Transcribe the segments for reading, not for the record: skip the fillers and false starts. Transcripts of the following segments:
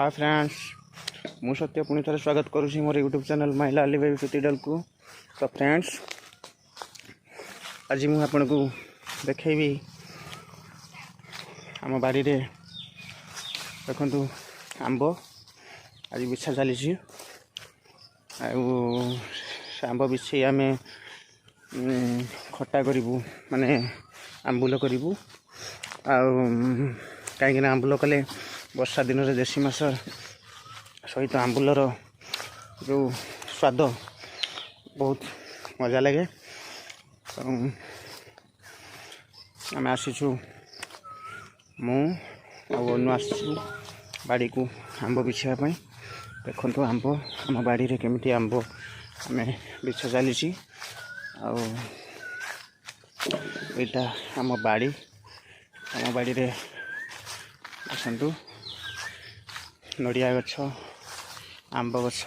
Hi friends, मु सत्य पुणी थे स्वागत करुँची मोर YouTube channel my Lali baby सुतीडल को। तो फ्रेंड्स, आज मुझे आपन को देखेबी आम बाड़ी रे देखु आंब आज बिछा चली। आंब बिछे आम खटा करूँ माने आंबुल करूँ। कहीं आंबुल कले वर्षा दिन में देशी माछ सहित आंबुलर जो स्वाद बहुत मजा लगे। आम आसीचु मु अनु आसू बाड़ी को आंब बिछापी। देखु आंब आम बाड़ी रे केमिटी आंब आम बिछा चली। आईटा आम बाड़ी रे देखु नड़िया गछ आंब गछ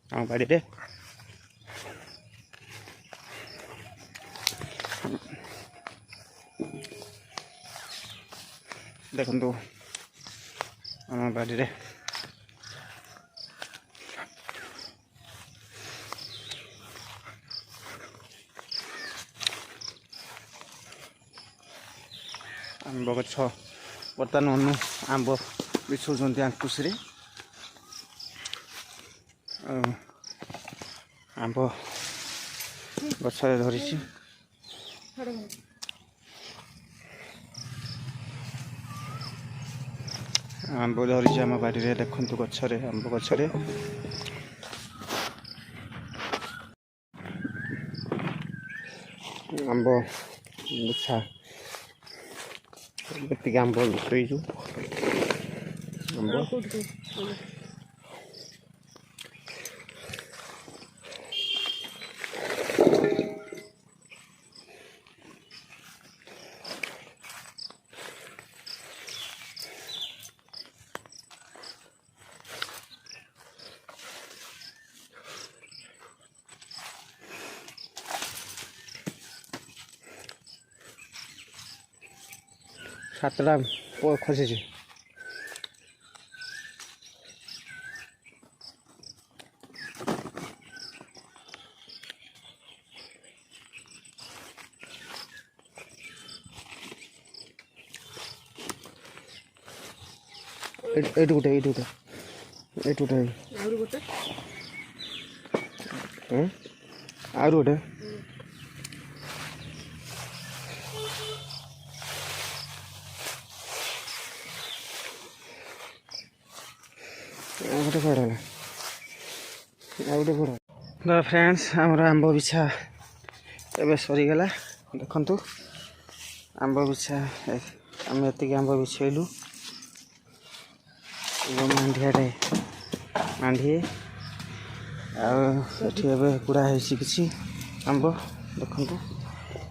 आम बाड़ी रे। देखु आम बाड़ी रे आंब गछ बर्तमान अनु आंब बिछुंट आंकुश आंब गछरे धरी आंब धरी आम बाड़ी रे। देखु गछरे आंब गछरे आंब बिछा एति आंब बिछु आंब सातटा खसी एटू गोटे आरु गोटे तो फ्रेंड्स आमर आंब बिछा एवं सरीगला। देखु आंब बिछा आम एति आंब बिछेलु मांडियाटे मांडी आठे कुड़ा कि आंब। देखु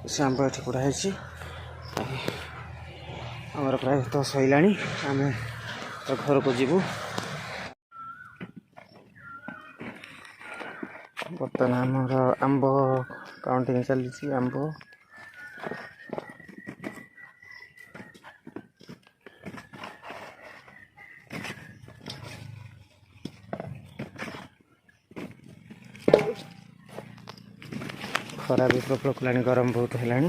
से आंब ये कुड़ा आमर प्राय तो सैला आम तो घर को जीवु। बर्तमान आमर आंब काउंटिंग चली आंब खरा भी प्रबल गरम बहुत है।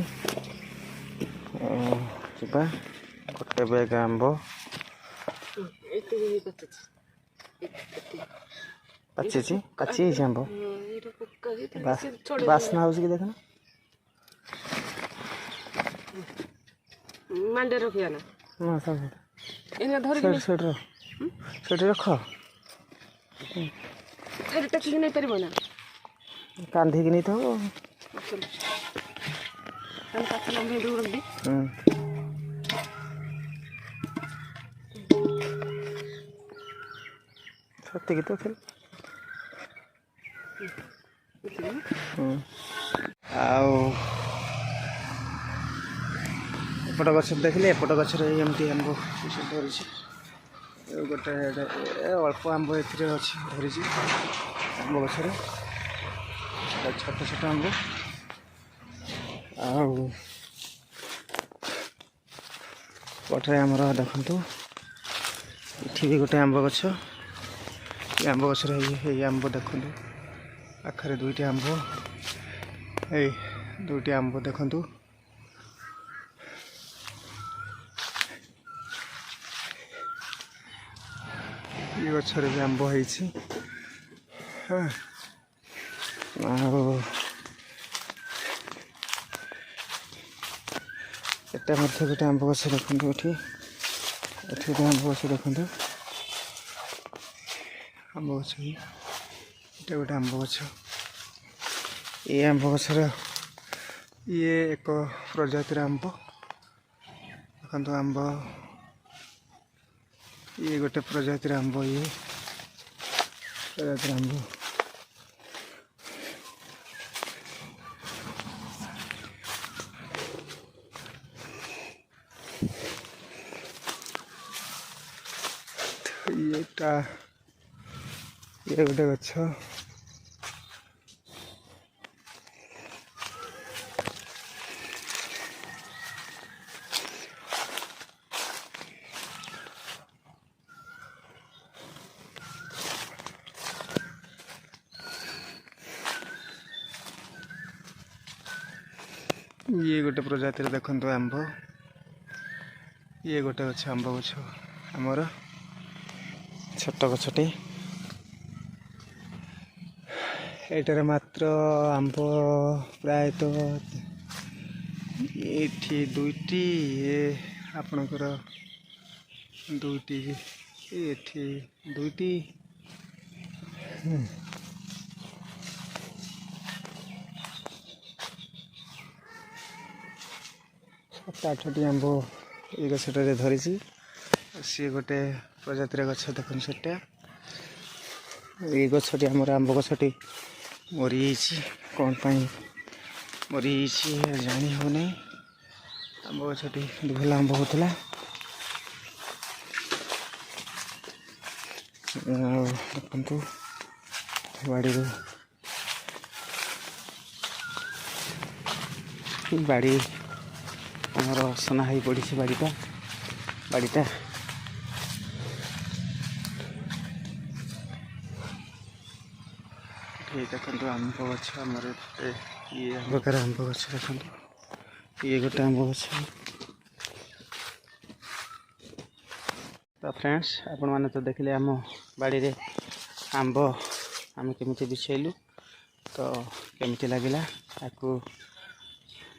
गोटे बैग आंब पाची आंब बास्ना हो देखना मांडे रखिया ना रख नहीं पार ना कांधिक नहीं तो सत्य तो खेल एपट गछ देखिले एपट गचर एमती आंब धरी गोटे अल्प आंब ए धरी आंब गचर छोट छोट आंब पटे आमर देखु ଏଠି ବି ଗୋଟେ ଆମ୍ବ ଗଛ। ଏ ଆମ୍ବ ଗଛରେ ଏଇ ଆମ୍ବ ଦେଖନ୍ତୁ, ପାଖରେ ଦୁଇଟି ଆମ୍ବ, ଏଇ ଦୁଇଟି ଆମ୍ବ ଦେଖନ୍ତୁ। ଏ ଗଛରେ ବି ଆମ୍ବ ହେଇଛି। ଆଉ ଏଟା ମଧ୍ୟ ଗୋଟେ ଆମ୍ବ ଗଛ ଦେଖନ୍ତୁ। ଏଠି ଗୋଟେ ଆମ୍ବ ଗଛ ଦେଖନ୍ତୁ, ଆମ୍ବ ଗଛ ଏଟା ଗୋଟେ ଆମ୍ବ ଗଛ। ଏ ଆମ୍ବ ଗଛର ଇଏ ଏକ ପ୍ରଜାତିର ଆମ୍ବ ଦେଖନ୍ତୁ। ଆମ୍ବ ଇଏ ଗୋଟେ ପ୍ରଜାତିର ଆମ୍ବ, ଇଏ ପ୍ରଜାତିର ଆମ୍ବ। ଇଏ ଗୋଟେ ଗଛ। ଇଏ ଗୋଟେ ପ୍ରଜାତିର ଦେଖନ୍ତୁ ଆମ୍ବ। ଇଏ ଗୋଟେ ଗଛ, ଆମ୍ବ ଗଛ ଆମର ଛୋଟ ଗଛଟେ। ଏଇଟାରେ ମାତ୍ର ଆମ୍ବ ପ୍ରାୟତଃ ଏଠି ଦୁଇଟି, ଆପଣଙ୍କର ଦୁଇଟି, ଏଠି ଦୁଇଟି, 7-8ଟି ଆମ୍ବ ଏଇ ଗଛଟାରେ ଧରିଛି। ସିଏ ଗୋଟେ ପ୍ରଜାତିର ଗଛ ଦେଖନ୍ତୁ ସେଟା। ଏଇ ଗଛଟି ଆମର ଆମ୍ବ ଗଛଟି ମରିଯାଇଛି, କ'ଣ ପାଇଁ ମରିଯାଇଛି ଜାଣି ହେଉନାହିଁ। ଆମ୍ବ ଗଛଟି ଭଲ ଆମ୍ବ ହେଉଥିଲା। ଆଉ ଦେଖନ୍ତୁ ବାଡ଼ିରୁ ବାଡ଼ି ଆମର ଅସନା ହେଇ ପଡ଼ିଛି। ବାଡ଼ିଟା ଏଠି ଦେଖନ୍ତୁ ଆମ୍ବ ଗଛ ଆମର ଇଏ ପ୍ରକାର ଆମ୍ବ ଗଛ ଦେଖନ୍ତୁ। ଇଏ ଗୋଟେ ଆମ୍ବ ଗଛ। ତ ଫ୍ରେଣ୍ଡସ୍, ଆପଣମାନେ ତ ଦେଖିଲେ ଆମ ବାଡ଼ିରେ ଆମ୍ବ ଆମେ କେମିତି ବିଛେଇଲୁ, ତ କେମିତି ଲାଗିଲା ତାକୁ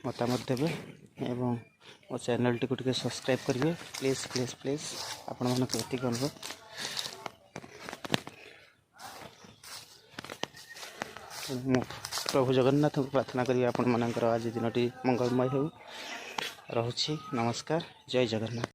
ମତାମତ ଦେବେ ଏବଂ ମୋ ଚ୍ୟାନେଲଟିକୁ ଟିକେ ସବସ୍କ୍ରାଇବ୍ କରିବେ ପ୍ଲିଜ୍। ଆପଣମାନଙ୍କୁ ଏତିକି ଅନୁରୋଧ। ମୁଁ ପ୍ରଭୁ ଜଗନ୍ନାଥଙ୍କୁ ପ୍ରାର୍ଥନା କରିବି ଆପଣମାନଙ୍କର ଆଜି ଦିନଟି ମଙ୍ଗଳମୟ ହେଉ। ରହୁଛି, ନମସ୍କାର, ଜୟ ଜଗନ୍ନାଥ।